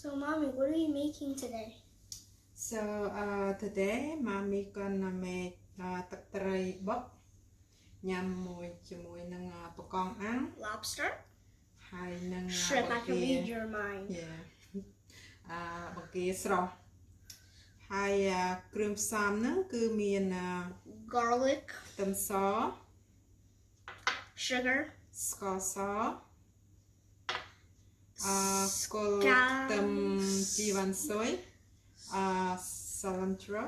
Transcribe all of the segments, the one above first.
So, Mommy, what are you making today? So today mommy gonna make ទឹកត្រីបុកញ៉ាំមួយជាមួយនឹងបកងអាំង Lobster? ហើយនឹង Shrimp, I can read your mind. Yeah បង្គាស្រស់ហើយគ្រឿងផ្សំហ្នឹងគឺមាន garlic, ខ្ទឹមស sugar, ស្ករសគល់ខ្ទឹមជីវ៉ាន់ស៊ុយcilantro,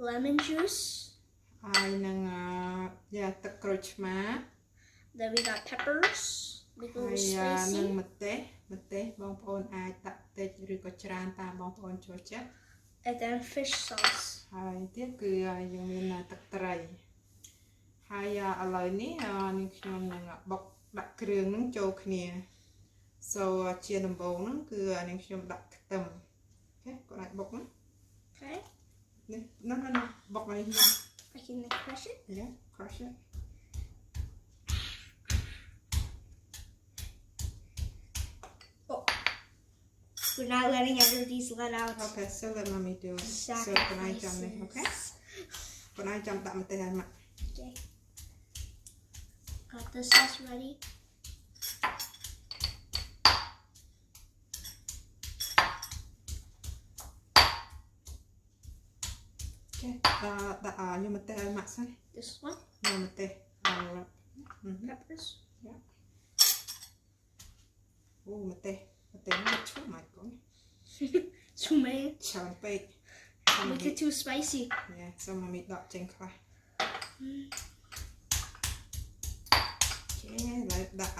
lemon juice. ហើយនឹងទឹកក្រូចឆ្មា Then we got peppers, make a ហើ little យនឹង spicy. ម្ទេសបងប្អូនអាចដាក់តិចឬក៏ច្រើនតាមបងប្អូនចូលចិត្ត And then fish sauce. ហើយទៀតគឺយើងមានទឹកត្រីហើយឥឡូវនេះនាងខ្ញុំនឹងបុកដាក់គ្រឿងហ្នឹងចូលគ្នា So ជាដំបូងហ្នឹងគឺនាងខ្ញុំដាក់ខ្ទឹមអូខេគាត់អាចបុកណា Okay. នេះណាបុកឲ្យខ្ញុំ I can crush it. Yeah, crush it. Oh. We're not letting any of these let out. Okay, so let mommy do it. So can I jump in, okay? Can I jump that mate hand? Okay. Got the sauce ready. Okay. You mate hand mat san. This one. No mate. Peppers. Yeah. Oh mate. Mate not too much. Too many. Chọn bait. Make it too spicy. Yeah, so mommy đọt chén khoai. Okay, like that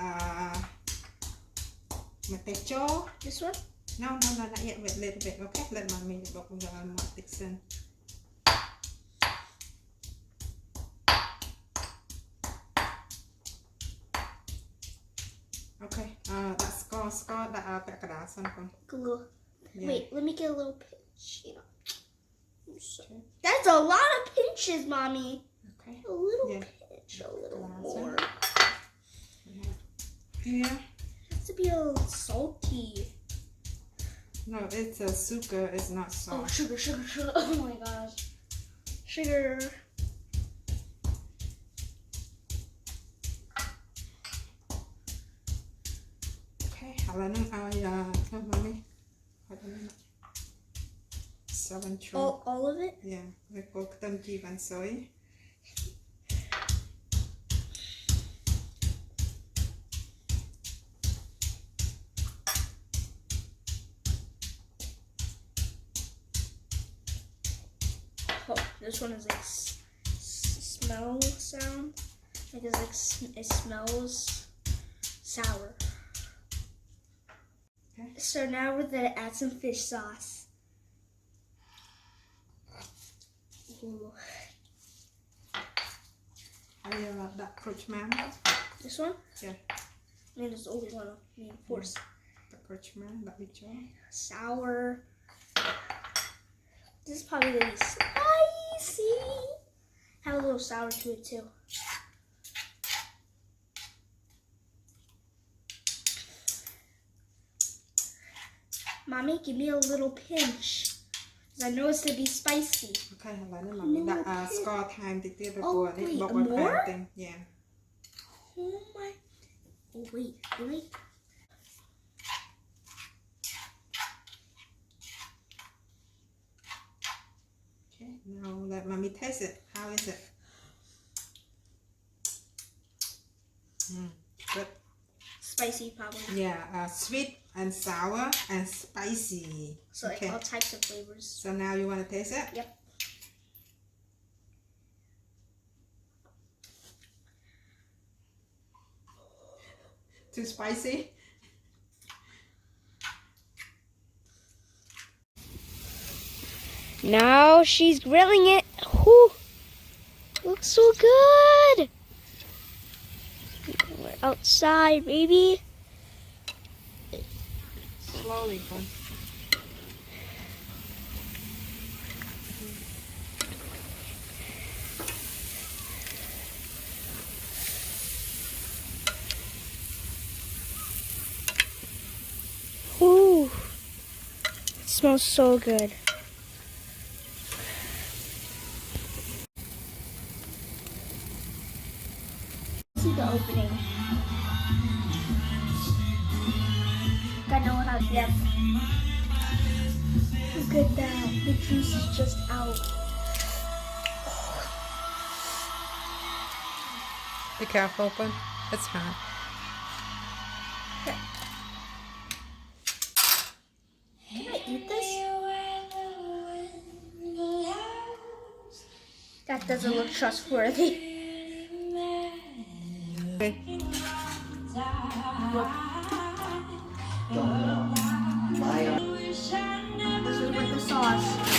mate cho. This one. No, not yet. Wait a little bit, okay? Let mommy bọc vào một tích sen. Okay, that's score that back of that son. Glue. Yeah. Wait, let me get a little pinch. Yeah. Okay. That's a lot of pinches, Mommy. Okay. A little Yeah. pinch, a little Glass, more. Yeah. It has to be a little salty. No, it's a sugar. It's not Oh, salt. sugar. Oh my gosh. Sugar. Okay, Helen, mommy. Cilantro. All of it? Yeah, we cook them deep and soy. Oh, this one is like smell sound. Like it's like it smells sour. Okay. So now we're gonna add some fish sauce. Ooh. How do you like that crunch, man? This one? Yeah. I mean, there's only one. I mean, of course. The crunch, man. That we try. Sour. This is probably gonna be spicy. Have a little sour to it too. Mommy, give me a little pinch. Cause I know it's gonna be spicy. Okay, Helen, mommy. That score time to do Oh, before wait, book more? thing. Yeah. Oh my. Oh, wait, really? Okay, now let mommy taste it. How is it? Good. Spicy, probably. Yeah, sweet and sour and spicy. So like Okay. all types of flavors. So now you want to taste it? Yep. Too spicy? Now she's grilling it. Whew. Looks so good. We're outside, baby. Slowly, fun. Ooh. smells so good. See the opening. I know how. Yep. Look at that. The juice is just out. Be careful, open. It's hot. Can I eat this? That doesn't look trustworthy. Okay. This is with the sauce.